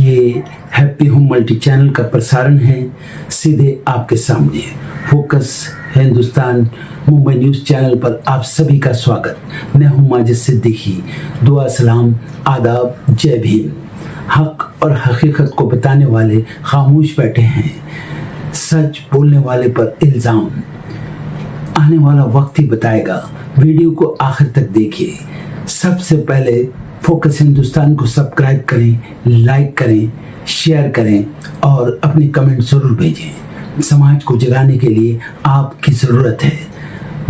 ये happy home multi channel का प्रसारण है सीधे आपके सामने। Focus Hindustan Mumbai news channel पर आप सभी का स्वागत। मैं हूं माजिद सिद्दीकी। दुआ सलाम आदाब, जय भीम। हक और हकीकत को बताने वाले खामोश बैठे हैं, सच बोलने वाले पर इल्ज़ाम। आने वाला वक्त ही बताएगा। वीडियो को आखिर तक देखिए। सबसे पहले फोकस हिंदुस्तान को सब्सक्राइब करें, लाइक करें, शेयर करें और अपने कमेंट जरूर भेजें। समाज को जगाने के लिए आपकी ज़रूरत है।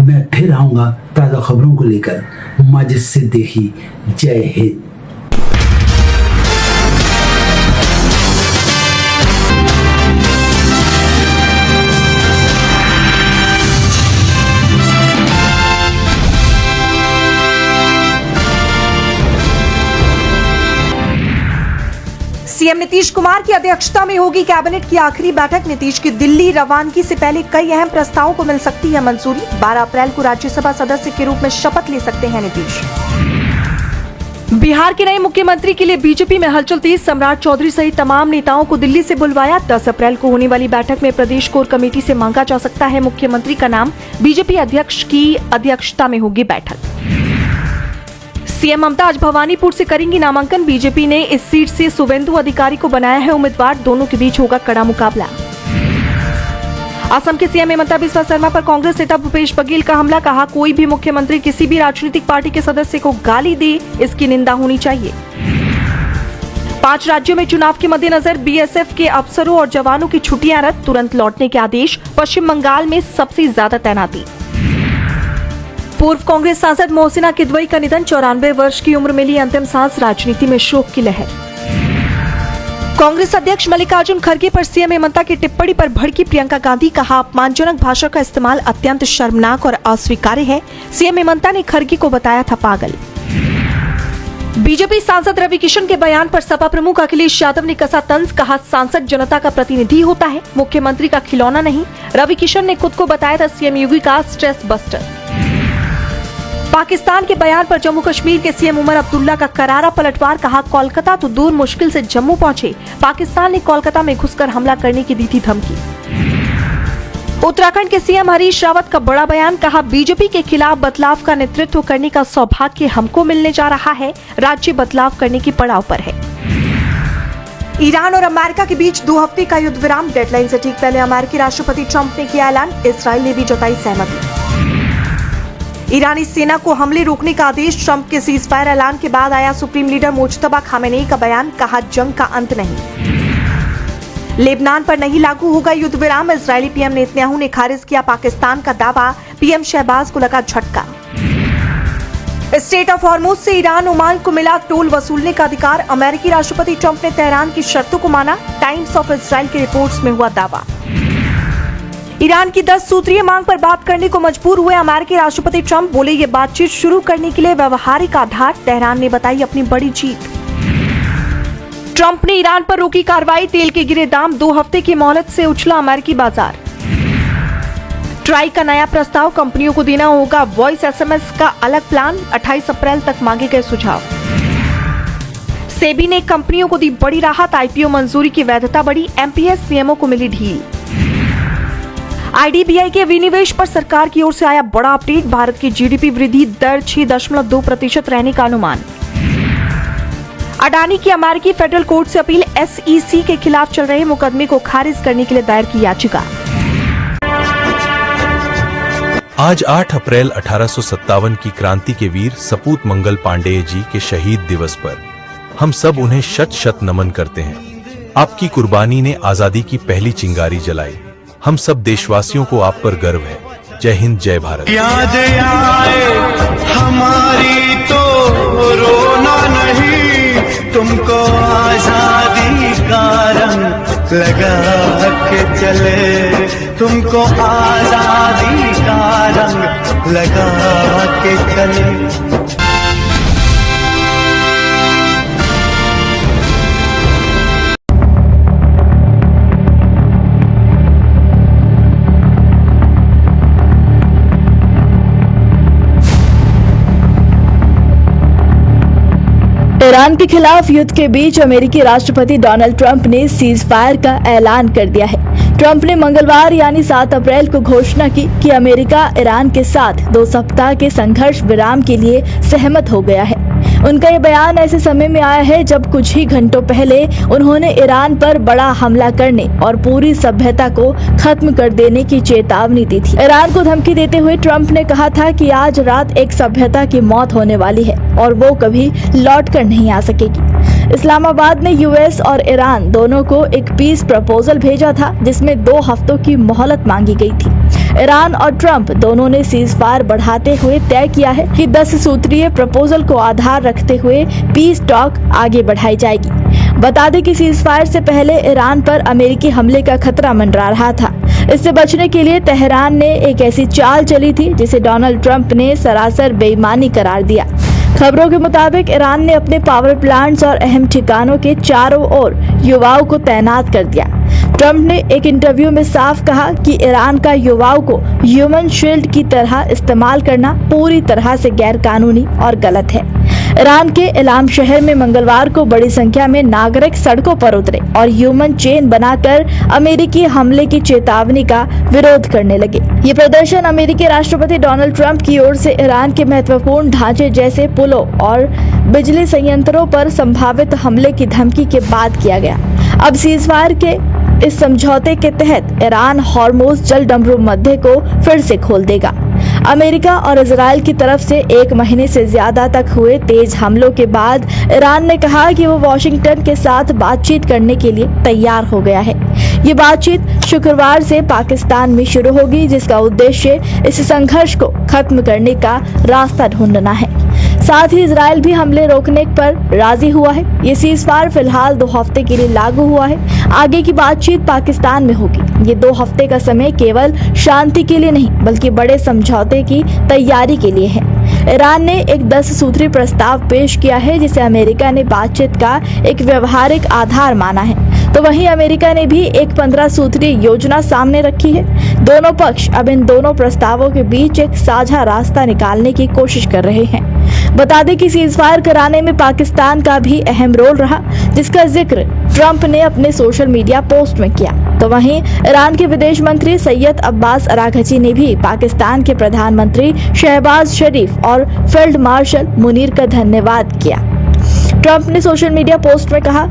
मैं फिर आऊँगा ताज़ा खबरों को लेकर। माजिद सिद्दीकी, जय हिंद। सीएम नीतीश कुमार की अध्यक्षता में होगी कैबिनेट की आखिरी बैठक। नीतीश की दिल्ली रवानगी से पहले कई अहम प्रस्तावों को मिल सकती है मंजूरी। 12 अप्रैल को राज्यसभा सदस्य के रूप में शपथ ले सकते हैं नीतीश। बिहार के नए मुख्यमंत्री के लिए बीजेपी में हलचल तेज। सम्राट चौधरी सहित तमाम नेताओं को दिल्ली से बुलवाया। 10 अप्रैल को होने वाली बैठक में प्रदेश कोर कमेटी से मांगा जा सकता है मुख्यमंत्री का नाम। बीजेपी अध्यक्ष की अध्यक्षता में होगी बैठक। सीएम ममता आज भवानीपुर से करेंगी नामांकन। बीजेपी ने इस सीट से शुभेंदु अधिकारी को बनाया है उम्मीदवार। दोनों के बीच होगा कड़ा मुकाबला। असम के सीएम हिमंता बिस्वा शर्मा पर कांग्रेस नेता भूपेश बघेल का हमला। कहा, कोई भी मुख्यमंत्री किसी भी राजनीतिक पार्टी के सदस्य को गाली दे, इसकी निंदा होनी चाहिए। 5 राज्यों में चुनाव के मद्देनजर बीएसएफ के अफसरों और जवानों की छुट्टियां रद्द, तुरंत लौटने के आदेश। पश्चिम बंगाल में सबसे ज्यादा तैनाती। पूर्व कांग्रेस सांसद मोहसिना किदवई का निधन। 94 वर्ष की उम्र में ली अंतिम सांस। राजनीति में शोक की लहर। कांग्रेस अध्यक्ष मल्लिकार्जुन खड़गे पर सीएम हेमंता की टिप्पणी पर भड़की प्रियंका गांधी। कहा, अपमानजनक भाषा का इस्तेमाल अत्यंत शर्मनाक और अस्वीकार्य है। सीएम हेमंता ने खड़गे को बताया था पागल। बीजेपी सांसद रवि किशन के बयान पर सपा प्रमुख अखिलेश यादव ने कसा तंज। कहा, सांसद जनता का प्रतिनिधि होता है, मुख्यमंत्री का खिलौना नहीं। रवि किशन ने खुद को बताया था सीएम योगी का स्ट्रेस बस्टर। पाकिस्तान के बयान पर जम्मू कश्मीर के सीएम उमर अब्दुल्ला का करारा पलटवार। कहा, कोलकाता तो दूर, मुश्किल से जम्मू पहुंचे। पाकिस्तान ने कोलकाता में घुसकर हमला करने की दी थी धमकी। उत्तराखंड के सीएम हरीश रावत का बड़ा बयान। कहा, बीजेपी के खिलाफ बदलाव का नेतृत्व करने का सौभाग्य हमको मिलने जा रहा है। राज्य बदलाव करने की पड़ाव पर है। ईरान और अमेरिका के बीच 2 हफ्ते का युद्ध विराम। डेडलाइन से ठीक पहले अमेरिकी राष्ट्रपति ट्रंप ने किया ऐलान। इसराइल ने भी जताई सहमति। ईरानी सेना को हमले रोकने का आदेश। ट्रंप के सीजफायर ऐलान के बाद आया सुप्रीम लीडर मुज्तबा खामेनेई का बयान। कहा, जंग का अंत नहीं। लेबनान पर नहीं लागू होगा युद्ध विराम। इजरायली पीएम नेतन्याहू ने खारिज किया पाकिस्तान का दावा। पीएम शहबाज को लगा झटका। स्टेट ऑफ हॉर्मुज से ईरान ओमान को मिला टोल वसूलने का अधिकार। अमेरिकी राष्ट्रपति ट्रंप ने तेहरान की शर्तों को माना। टाइम्स ऑफ इजराइल की रिपोर्ट्स में हुआ दावा। ईरान की 10 सूत्रीय मांग पर बात करने को मजबूर हुए अमेरिकी राष्ट्रपति ट्रंप। बोले, ये बातचीत शुरू करने के लिए व्यवहारिक आधार। तेहरान ने बताई अपनी बड़ी जीत। ट्रंप ने ईरान पर रोकी कार्रवाई। तेल के गिरे दाम। 2 हफ्ते की मोहलत से उछला अमेरिकी बाजार। ट्राई का नया प्रस्ताव। कंपनियों को देना होगा वॉइस एसएमएस का अलग प्लान। 28 अप्रैल तक मांगे गए सुझाव। सेबी ने कंपनियों को दी बड़ी राहत। आईपीओ मंजूरी की वैधता बढ़ी। एमपीएस नियमों को मिली ढील। आईडीबीआई के विनिवेश पर सरकार की ओर से आया बड़ा अपडेट। भारत की जीडीपी वृद्धि दर 6.2% रहने का अनुमान। अडानी की अमेरिकी फेडरल कोर्ट से अपील। एसईसी के खिलाफ चल रहे मुकदमे को खारिज करने के लिए दायर की याचिका। आज 8 अप्रैल 1857 की क्रांति के वीर सपूत मंगल पांडेय जी के शहीद दिवस पर हम सब उन्हें शत शत नमन करते हैं। आपकी कुर्बानी ने आजादी की पहली चिंगारी जलाई। हम सब देशवासियों को आप पर गर्व है। जय हिंद, जय भारत। याद आए हमारी तो रोना नहीं, तुमको आजादी का रंग लगा के चले, तुमको आजादी का रंग लगा के चले। ईरान के खिलाफ युद्ध के बीच अमेरिकी राष्ट्रपति डोनाल्ड ट्रंप ने सीज फायर का ऐलान कर दिया है। ट्रंप ने मंगलवार यानी 7 अप्रैल को घोषणा की कि अमेरिका ईरान के साथ 2 सप्ताह के संघर्ष विराम के लिए सहमत हो गया है। उनका ये बयान ऐसे समय में आया है जब कुछ ही घंटों पहले उन्होंने ईरान पर बड़ा हमला करने और पूरी सभ्यता को खत्म कर देने की चेतावनी दी थी। ईरान को धमकी देते हुए ट्रंप ने कहा था कि आज रात एक सभ्यता की मौत होने वाली है और वो कभी लौट कर नहीं आ सकेगी। इस्लामाबाद ने यूएस और ईरान दोनों को एक पीस प्रपोजल भेजा था जिसमें 2 हफ्तों की मोहलत मांगी गई थी। ईरान और ट्रंप दोनों ने सीज फायर बढ़ाते हुए तय किया है कि 10 सूत्रीय प्रपोजल को आधार रखते हुए पीस टॉक आगे बढ़ाई जाएगी। बता दें कि सीज फायर से पहले ईरान पर अमेरिकी हमले का खतरा मंडरा रहा था। इससे बचने के लिए तेहरान ने एक ऐसी चाल चली थी जिसे डोनाल्ड ट्रंप ने सरासर बेईमानी करार दिया। खबरों के मुताबिक ईरान ने अपने पावर प्लांट्स और अहम ठिकानों के चारों ओर युवाओं को तैनात कर दिया। ट्रंप ने एक इंटरव्यू में साफ कहा कि ईरान का युवाओं को ह्यूमन शील्ड की तरह इस्तेमाल करना पूरी तरह से गैर कानूनी और गलत है। ईरान के इलाम शहर में मंगलवार को बड़ी संख्या में नागरिक सड़कों पर उतरे और ह्यूमन चेन बनाकर अमेरिकी हमले की चेतावनी का विरोध करने लगे। ये प्रदर्शन अमेरिकी राष्ट्रपति डोनाल्ड ट्रंप की ओर से ईरान के महत्वपूर्ण ढांचे जैसे पुलों और बिजली संयंत्रों पर संभावित हमले की धमकी के बाद किया गया। अब सीजफायर के इस समझौते के तहत ईरान हॉर्मुज जल डमरू मध्य को फिर से खोल देगा। अमेरिका और इजराइल की तरफ से 1 महीने से ज्यादा तक हुए तेज हमलों के बाद ईरान ने कहा कि वो वॉशिंगटन के साथ बातचीत करने के लिए तैयार हो गया है। ये बातचीत शुक्रवार से पाकिस्तान में शुरू होगी, जिसका उद्देश्य इस संघर्ष को खत्म करने का रास्ता ढूंढना है। साथ ही इजराइल भी हमले रोकने पर राजी हुआ है। ये सीजफायर फिलहाल 2 हफ्ते के लिए लागू हुआ है। आगे की बातचीत पाकिस्तान में होगी। ये 2 हफ्ते का समय केवल शांति के लिए नहीं बल्कि बड़े समझौते की तैयारी के लिए है। ईरान ने एक 10 सूत्री प्रस्ताव पेश किया है जिसे अमेरिका ने बातचीत का एक व्यवहारिक आधार माना है, तो वहीं अमेरिका ने भी एक 15 सूत्री योजना सामने रखी है। दोनों पक्ष अब इन दोनों प्रस्तावों के बीच एक साझा रास्ता निकालने की कोशिश कर रहे हैं। बता दें कि सीजफायर कराने में पाकिस्तान का भी अहम रोल रहा, जिसका जिक्र ट्रंप ने अपने सोशल मीडिया पोस्ट में किया। तो वहीं ईरान के विदेश मंत्री सैयद अब्बास अराघची ने भी पाकिस्तान के प्रधानमंत्री शहबाज शरीफ और फील्ड मार्शल मुनीर का धन्यवाद किया। ट्रंप ने सोशल मीडिया पोस्ट में कहा,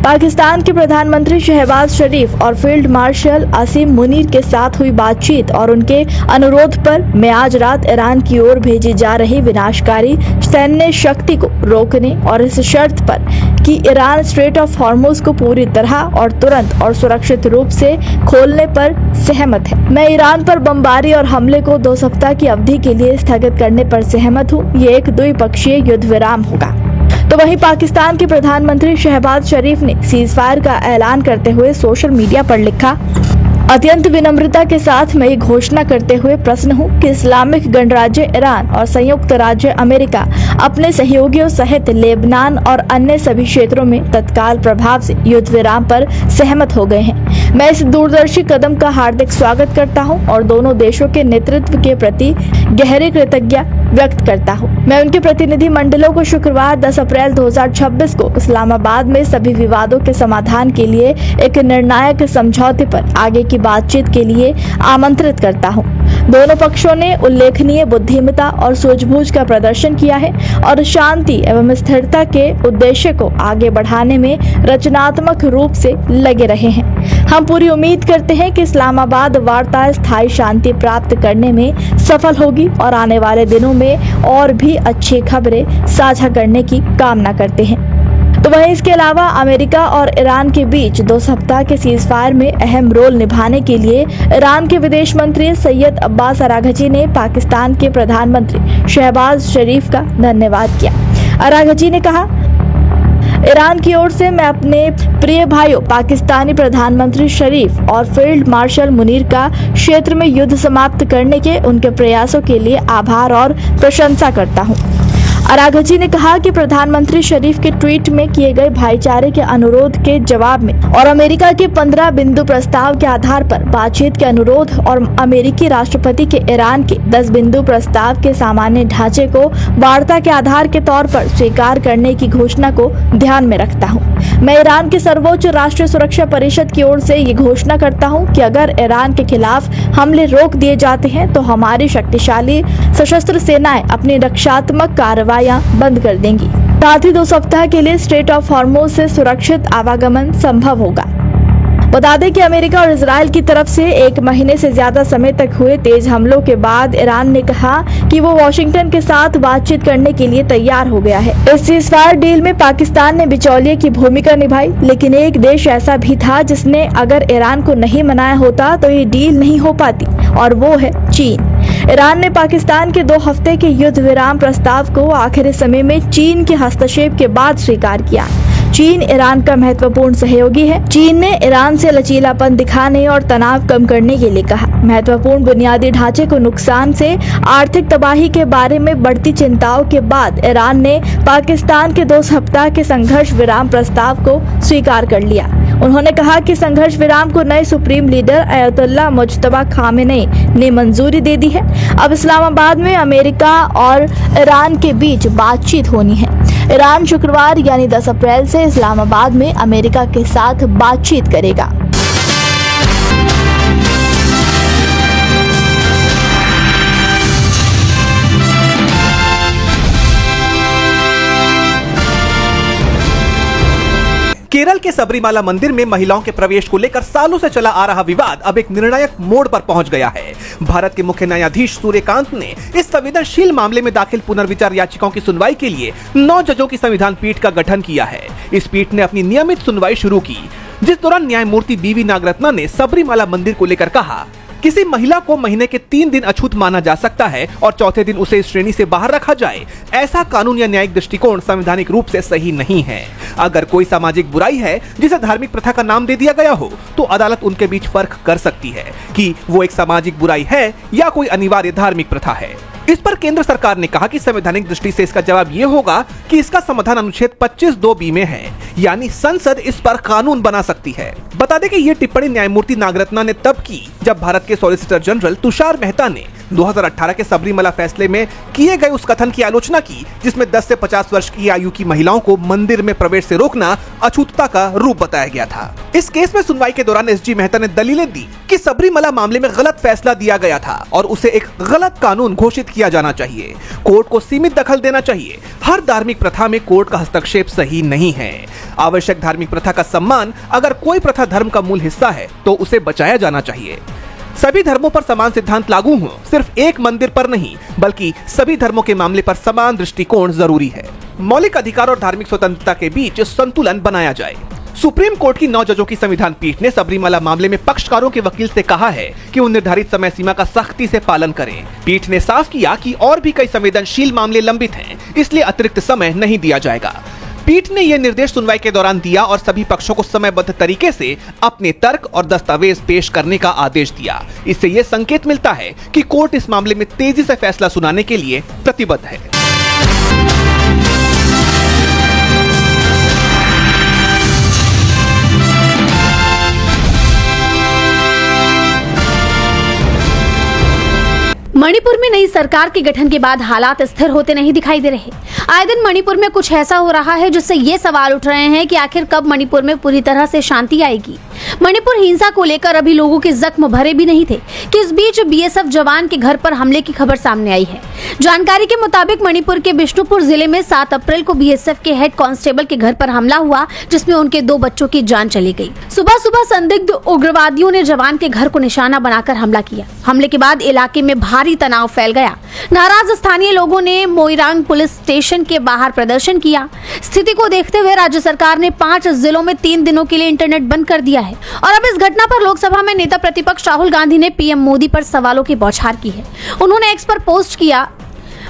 पाकिस्तान के प्रधानमंत्री शहबाज शरीफ और फील्ड मार्शल आसिम मुनीर के साथ हुई बातचीत और उनके अनुरोध पर मैं आज रात ईरान की ओर भेजी जा रही विनाशकारी सैन्य शक्ति को रोकने और इस शर्त पर कि ईरान स्ट्रेट ऑफ हॉर्मुज को पूरी तरह और तुरंत और सुरक्षित रूप से खोलने पर सहमत है। मैं ईरान पर बमबारी और हमले को 2 सप्ताह की अवधि के लिए स्थगित करने पर सहमत हूँ। ये एक द्विपक्षीय युद्ध विराम होगा। तो वहीं पाकिस्तान के प्रधानमंत्री शहबाज शरीफ ने सीजफायर का ऐलान करते हुए सोशल मीडिया पर लिखा, अत्यंत विनम्रता के साथ मैं ये घोषणा करते हुए प्रसन्न हूँ कि इस्लामिक गणराज्य ईरान और संयुक्त राज्य अमेरिका अपने सहयोगियों सहित लेबनान और अन्य सभी क्षेत्रों में तत्काल प्रभाव से युद्ध विराम पर सहमत हो गए हैं। मैं इस दूरदर्शी कदम का हार्दिक स्वागत करता हूँ और दोनों देशों के नेतृत्व के प्रति गहरी कृतज्ञता व्यक्त करता हूँ। मैं उनके प्रतिनिधि मंडलों को शुक्रवार 10 अप्रैल 2026 को इस्लामाबाद में सभी विवादों के समाधान के लिए एक निर्णायक समझौते पर आगे की बातचीत के लिए आमंत्रित करता हूँ। दोनों पक्षों ने उल्लेखनीय बुद्धिमत्ता और सूझबूझ का प्रदर्शन किया है और शांति एवं स्थिरता के उद्देश्य को आगे बढ़ाने में रचनात्मक रूप से लगे रहे हैं। हम पूरी उम्मीद करते हैं कि इस्लामाबाद वार्ता स्थायी शांति प्राप्त करने में सफल होगी और आने वाले दिनों में और भी अच्छी खबरें साझा करने की कामना करते हैं। तो वहीं इसके अलावा अमेरिका और ईरान के बीच 2 सप्ताह के सीजफायर में अहम रोल निभाने के लिए ईरान के विदेश मंत्री सैयद अब्बास अराघची ने पाकिस्तान के प्रधानमंत्री शहबाज शरीफ का धन्यवाद किया। अराघची ने कहा, ईरान की ओर से मैं अपने प्रिय भाइयों पाकिस्तानी प्रधानमंत्री शरीफ और फील्ड मार्शल मुनीर का क्षेत्र में युद्ध समाप्त करने के उनके प्रयासों के लिए आभार और प्रशंसा करता हूं। अराघची ने कहा कि प्रधानमंत्री शरीफ के ट्वीट में किए गए भाईचारे के अनुरोध के जवाब में और अमेरिका के 15 बिंदु प्रस्ताव के आधार पर बातचीत के अनुरोध और अमेरिकी राष्ट्रपति के ईरान के 10 बिंदु प्रस्ताव के सामान्य ढांचे को वार्ता के आधार के तौर पर स्वीकार करने की घोषणा को ध्यान में रखता हूँ। मैं ईरान के सर्वोच्च राष्ट्रीय सुरक्षा परिषद की ओर से ये घोषणा करता हूँ कि अगर ईरान के खिलाफ हमले रोक दिए जाते हैं तो हमारी शक्तिशाली सशस्त्र सेनाएं अपनी रक्षात्मक कार्रवाइयां बंद कर देंगी। साथ ही 2 सप्ताह के लिए स्ट्रेट ऑफ हॉर्मुज़ से सुरक्षित आवागमन संभव होगा। बता दें कि अमेरिका और इजराइल की तरफ से 1 महीने से ज्यादा समय तक हुए तेज हमलों के बाद ईरान ने कहा कि वो वॉशिंगटन के साथ बातचीत करने के लिए तैयार हो गया है। इस सीज़फायर डील में पाकिस्तान ने बिचौलिए की भूमिका निभाई, लेकिन एक देश ऐसा भी था जिसने अगर ईरान को नहीं मनाया होता तो ये डील नहीं हो पाती, और वो है चीन। ईरान ने पाकिस्तान के 2 हफ्ते के युद्ध विराम प्रस्ताव को आखिरी समय में चीन के हस्तक्षेप के बाद स्वीकार किया। चीन ईरान का महत्वपूर्ण सहयोगी है। चीन ने ईरान से लचीलापन दिखाने और तनाव कम करने के लिए कहा। महत्वपूर्ण बुनियादी ढांचे को नुकसान से आर्थिक तबाही के बारे में बढ़ती चिंताओं के बाद ईरान ने पाकिस्तान के 2 सप्ताह के संघर्ष विराम प्रस्ताव को स्वीकार कर लिया। उन्होंने कहा कि संघर्ष विराम को नए सुप्रीम लीडर अयतुल्ला मुज्तबा खामेनेई ने मंजूरी दे दी है। अब इस्लामाबाद में अमेरिका और ईरान के बीच बातचीत होनी है। ईरान शुक्रवार यानी 10 अप्रैल से इस्लामाबाद में अमेरिका के साथ बातचीत करेगा। केरल के सबरीमाला मंदिर में महिलाओं के प्रवेश को लेकर सालों से चला आ रहा विवाद अब एक निर्णायक मोड़ पर पहुंच गया है। भारत के मुख्य न्यायाधीश सूर्यकांत ने इस संवेदनशील मामले में दाखिल पुनर्विचार याचिकाओं की सुनवाई के लिए 9 जजों की संविधान पीठ का गठन किया है। इस पीठ ने अपनी नियमित सुनवाई शुरू की, जिस दौरान न्यायमूर्ति बीवी नागरत्ना ने सबरीमाला मंदिर को लेकर कहा, किसी महिला को महीने के 3 दिन अछूत माना जा सकता है और चौथे दिन उसे इस श्रेणी से बाहर रखा जाए। ऐसा कानून या न्यायिक दृष्टिकोण संवैधानिक रूप से सही नहीं है। अगर कोई सामाजिक बुराई है जिसे धार्मिक प्रथा का नाम दे दिया गया हो, तो अदालत उनके बीच फर्क कर सकती है कि वो एक सामाजिक बुराई है या कोई अनिवार्य धार्मिक प्रथा है। इस पर केंद्र सरकार ने कहा कि संवैधानिक दृष्टि से इसका जवाब ये होगा कि इसका समाधान अनुच्छेद 25(2)(b) में है, यानी संसद इस पर कानून बना सकती है। बता दें कि ये टिप्पणी न्यायमूर्ति नागरत्ना ने तब की जब भारत के सॉलिसिटर जनरल तुषार मेहता ने 2018 के सबरीमाला फैसले में किए गए उस कथन की आलोचना की, जिसमें 10 से 50 वर्ष की आयु की महिलाओं को मंदिर में प्रवेश से रोकना अछूतता का रूप बताया गया था। इस केस में सुनवाई के दौरान एसजी मेहता ने दलीलें दी कि सबरीमाला मामले में गलत फैसला दिया गया था और उसे एक गलत कानून घोषित किया जाना चाहिए। कोर्ट को सीमित दखल देना चाहिए। हर धार्मिक प्रथा में कोर्ट का हस्तक्षेप सही नहीं है। आवश्यक धार्मिक प्रथा का सम्मान, अगर कोई प्रथा धर्म का मूल हिस्सा है तो उसे बचाया जाना चाहिए। सभी धर्मों पर समान सिद्धांत लागू हो, सिर्फ एक मंदिर पर नहीं बल्कि सभी धर्मों के मामले पर समान दृष्टिकोण जरूरी है। मौलिक अधिकार और धार्मिक स्वतंत्रता के बीच संतुलन बनाया जाए। सुप्रीम कोर्ट की 9 जजों की संविधान पीठ ने सबरीमाला मामले में पक्षकारों के वकील से कहा है कि उन निर्धारित समय सीमा का सख्ती से पालन करें। पीठ ने साफ किया कि और भी कई संवेदनशील मामले लंबित हैं, इसलिए अतिरिक्त समय नहीं दिया जाएगा। पीठ ने यह निर्देश सुनवाई के दौरान दिया और सभी पक्षों को समयबद्ध तरीके से अपने तर्क और दस्तावेज पेश करने का आदेश दिया। इससे यह संकेत मिलता है कि कोर्ट इस मामले में तेजी से फैसला सुनाने के लिए प्रतिबद्ध है। मणिपुर में नई सरकार के गठन के बाद हालात स्थिर होते नहीं दिखाई दे रहे। आए दिन मणिपुर में कुछ ऐसा हो रहा है जिससे ये सवाल उठ रहे हैं कि आखिर कब मणिपुर में पूरी तरह से शांति आएगी। मणिपुर हिंसा को लेकर अभी लोगों के जख्म भरे भी नहीं थे कि इस बीच बीएसएफ जवान के घर पर हमले की खबर सामने आई है। जानकारी के मुताबिक मणिपुर के बिष्णुपुर जिले में 7 अप्रैल को बीएसएफ के हेड कांस्टेबल के घर पर हमला हुआ, जिसमें उनके 2 बच्चों की जान चली गई। सुबह सुबह संदिग्ध उग्रवादियों ने जवान के घर को निशाना बनाकर हमला किया। हमले के बाद इलाके में भारी तनाव फैल गया। नाराज स्थानीय लोगों ने मोइरांग पुलिस स्टेशन के बाहर प्रदर्शन किया। स्थिति को देखते हुए राज्य सरकार ने 5 जिलों में 3 दिनों के लिए इंटरनेट बंद कर दिया है। और अब इस घटना पर लोकसभा में नेता प्रतिपक्ष राहुल गांधी ने पीएम मोदी पर सवालों की बौछार की है। उन्होंने एक्स पर पोस्ट किया,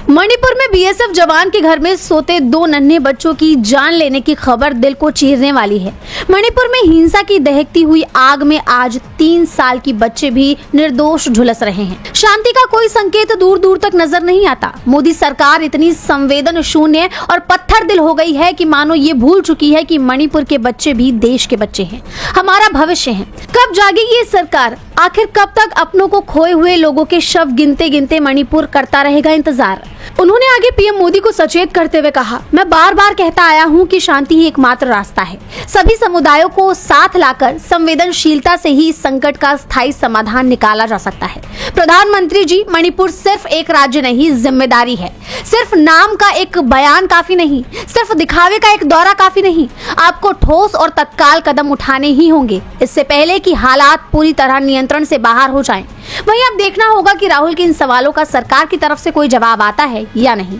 मणिपुर में बीएसएफ जवान के घर में सोते 2 नन्हे बच्चों की जान लेने की खबर दिल को चीरने वाली है। मणिपुर में हिंसा की दहकती हुई आग में आज 3 साल की बच्चे भी निर्दोष झुलस रहे हैं। शांति का कोई संकेत दूर दूर तक नजर नहीं आता। मोदी सरकार इतनी संवेदन शून्य और पत्थर दिल हो गई है कि मानो ये भूल चुकी है कि मणिपुर के बच्चे भी देश के बच्चे हैं, हमारा भविष्य है। कब जागेगी ये सरकार? आखिर कब तक अपनों को खोए हुए लोगों के शव गिनते गिनते मणिपुर करता रहेगा इंतजार? उन्होंने आगे पीएम मोदी को सचेत करते हुए कहा, मैं बार बार कहता आया हूं कि शांति ही एकमात्र रास्ता है। सभी समुदायों को साथ लाकर संवेदनशीलता से ही इस संकट का स्थायी समाधान निकाला जा सकता है। प्रधानमंत्री जी, मणिपुर सिर्फ एक राज्य नहीं, जिम्मेदारी है। सिर्फ नाम का एक बयान काफी नहीं, सिर्फ दिखावे का एक दौरा काफी नहीं। आपको ठोस और तत्काल कदम उठाने ही होंगे, इससे पहले कि हालात पूरी तरह नियंत्रण से बाहर हो जाएं। वहीं अब देखना होगा कि राहुल के इन सवालों का सरकार की तरफ से कोई जवाब आता है या नहीं।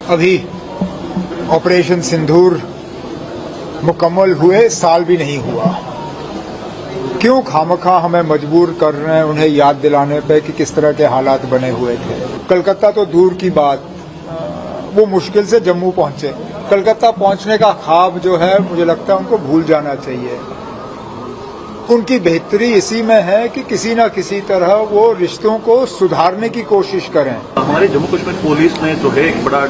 अभी ऑपरेशन सिंदूर मुकम्मल हुए साल भी नहीं हुआ। क्यों खामखा हमें मजबूर कर रहे हैं उन्हें याद दिलाने पे कि किस तरह के हालात बने हुए थे। कलकत्ता तो दूर की बात, वो मुश्किल से जम्मू पहुंचे। कलकत्ता पहुंचने का ख्वाब जो है मुझे लगता है उनको भूल जाना चाहिए। उनकी बेहतरी इसी में है कि किसी न किसी तरह वो रिश्तों को सुधारने की कोशिश करें। हमारे जम्मू कश्मीर पुलिस ने जो है एक बड़ा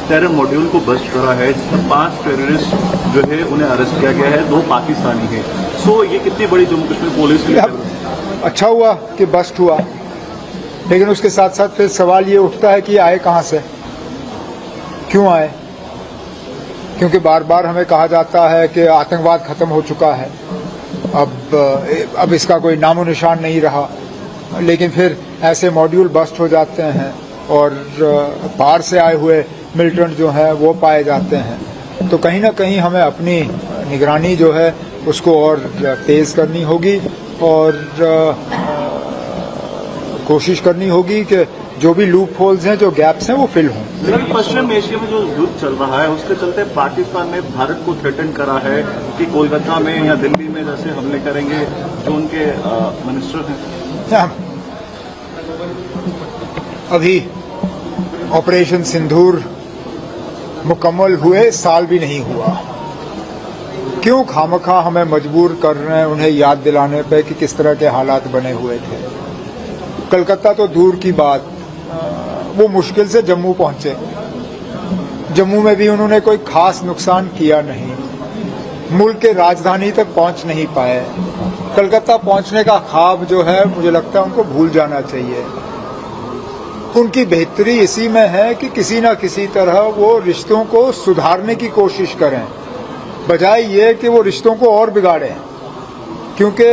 टेरर मॉड्यूल को बस्ट करा है, जिसमें 5 टेररिस्ट जो है उन्हें अरेस्ट किया गया है, 2 पाकिस्तानी हैं। सो ये कितनी बड़ी जम्मू कश्मीर पुलिस की अच्छा हुआ कि बस्ट हुआ, लेकिन उसके साथ साथ फिर सवाल ये उठता है कि आए कहां से, क्यों आए? क्योंकि बार बार हमें कहा जाता है कि आतंकवाद खत्म हो चुका है, अब इसका कोई नामो निशान नहीं रहा, लेकिन फिर ऐसे मॉड्यूल बस्ट हो जाते हैं और बाहर से आए हुए मिलिटेंट जो हैं वो पाए जाते हैं। तो कहीं ना कहीं हमें अपनी निगरानी जो है उसको और तेज करनी होगी और कोशिश करनी होगी कि जो भी लूप होल्स हैं, जो गैप्स हैं, वो फिल हों। पश्चिम एशिया में जो युद्ध चल रहा है उसके चलते पाकिस्तान ने भारत को थ्रेटन करा है कि कोलकाता में या दिल्ली में जैसे हमले करेंगे जो उनके मिनिस्टर हैं। अभी ऑपरेशन सिंदूर मुकम्मल हुए साल भी नहीं हुआ। क्यों खामखा हमें मजबूर कर रहे हैं उन्हें याद दिलाने पे कि किस तरह के हालात बने हुए थे। कलकत्ता तो दूर की बात, वो मुश्किल से जम्मू पहुंचे। जम्मू में भी उन्होंने कोई खास नुकसान किया नहीं, मुल्क के राजधानी तक पहुंच नहीं पाए। कलकत्ता पहुंचने का ख्वाब जो है मुझे लगता है उनको भूल जाना चाहिए। उनकी बेहतरी इसी में है कि किसी न किसी तरह वो रिश्तों को सुधारने की कोशिश करें, बजाय ये कि वो रिश्तों को और बिगाड़ें। क्योंकि